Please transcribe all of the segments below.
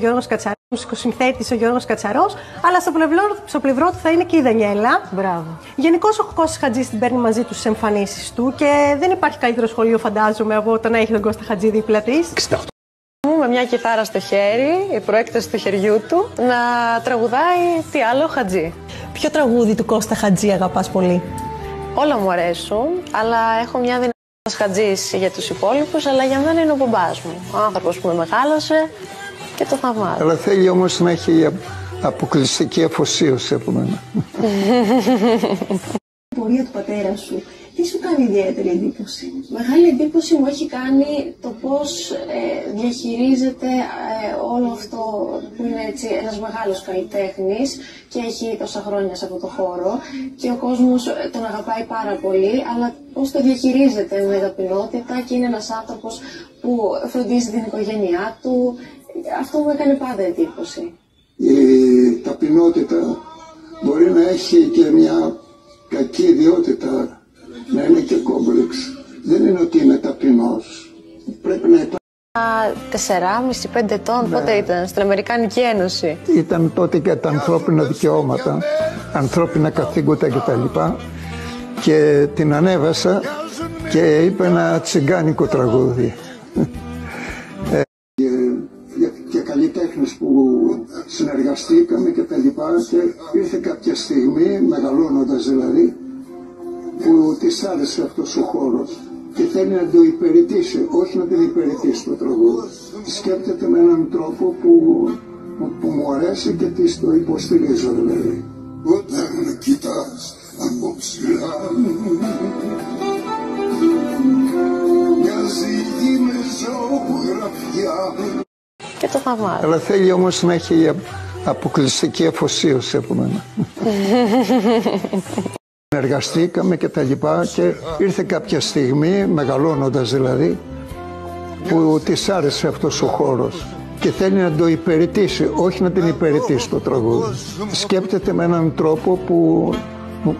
Γιώργος Κατσαρός, μουσικοσυνθέτης ο Γιώργος Κατσαρός, αλλά στο πλευρό του θα είναι και η Δανιέλα. Μπράβο. Γενικώς Ο Κώστας Χατζής την παίρνει μαζί του στις εμφανίσεις του και δεν υπάρχει καλύτερο σχολείο, φαντάζομαι, από το να έχει τον Κώστα Χατζή δίπλα της. 68. Με μια κιθάρα στο χέρι, η προέκταση του χεριού του, να τραγουδάει τι άλλο, Χατζή. Ποιο τραγούδι του Κώστα Χατζή αγαπάς πολύ? Όλα μου αρέσουν, αλλά έχω μια δυνατότητα Χατζής για τους υπόλοιπους, αλλά για μένα είναι ο μπαμπάς μου. Ο άνθρωπος που με μεγάλωσε και το θαυμάζω. Αλλά θέλει όμως να έχει αποκλειστική αφοσίωση από μένα. Η πορεία του πατέρα σου, τι σου κάνει ιδιαίτερη εντύπωση? Μεγάλη εντύπωση μου έχει κάνει το πώς διαχειρίζεται όλο αυτό που είναι έτσι ένας μεγάλος καλλιτέχνης και έχει τόσα χρόνια σε αυτό το χώρο και ο κόσμος τον αγαπάει πάρα πολύ, αλλά πώς το διαχειρίζεται με ταπεινότητα και είναι ένας άνθρωπος που φροντίζει την οικογένειά του. Αυτό μου έκανε πάντα εντύπωση. Η ταπεινότητα μπορεί να έχει και μια κακή ιδιότητα, να είναι και κόμπλεξ. Δεν είναι ότι είναι ταπεινός. Πρέπει να υπάρχει. 4,5-5 ετών, πότε ήταν, στην Αμερικάνικη Ένωση. Ήταν τότε και τα ανθρώπινα δικαιώματα, ανθρώπινα καθήκοντα κτλ. Και την ανέβασα και είπε ένα τσιγκάνικο τραγούδι. Και καλλιτέχνες που συνεργαστήκαμε και τα λοιπά, και ήρθε κάποια στιγμή, μεγαλώνοντας δηλαδή, που της άρεσε αυτός ο χώρος και θέλει να το υπηρετήσει, όχι να την υπηρετήσει το τραγούδι. Σκέπτεται με έναν τρόπο που μου αρέσει και της το υποστηρίζω δηλαδή. Όταν με κοιτάς από ψηλά, μοιάζει η με ζωγραφιά. Και το θαυμάζω. Αλλά θέλει όμως να έχει αποκλειστική αφοσίωση από μένα. Εργαστήκαμε και τα λοιπά και ήρθε κάποια στιγμή, μεγαλώνοντας δηλαδή, που της άρεσε αυτός ο χώρος και θέλει να το υπηρετήσει, όχι να την υπηρετήσει το τραγούδι. Σκέπτεται με έναν τρόπο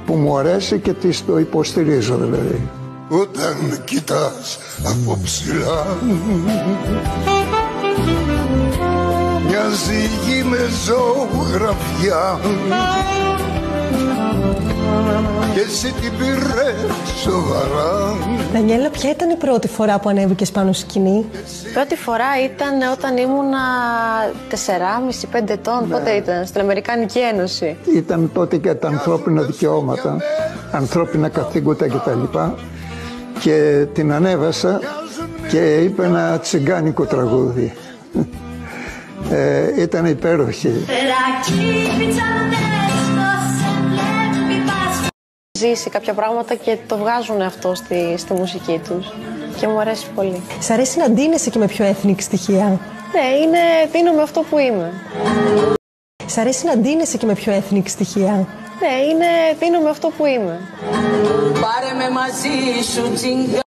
που μου αρέσει και της το υποστηρίζω δηλαδή. Όταν με κοιτάς από ψηλά, μοιάζει γη με ζωγραφιά και εσύ την πήρε σοβαρά. Δανιέλα, ποια ήταν η πρώτη φορά που ανέβηκες πάνω στη σκηνή? Πρώτη φορά ήταν όταν ήμουνα 4,5-5 ετών, πότε ήταν, στην Αμερικάνικη Ένωση. Ήταν τότε και τα ανθρώπινα δικαιώματα, ανθρώπινα καθήκοντα κτλ. Και την ανέβασα και είπε ένα τσιγκάνικο τραγούδι. Ήταν υπέροχη. Ζήσει κάποια πράγματα και το βγάζουν αυτό στη μουσική τους και μου αρέσει πολύ. Σ' αρέσει να ντύνεσαι και με πιο ethnic στοιχεία? Ναι, δίνομαι αυτό που είμαι. Σ' αρέσει να ντύνεσαι και με πιο ethnic στοιχεία? Ναι, δίνομαι αυτό που είμαι. Πάρε με μαζί σου τσιγκα.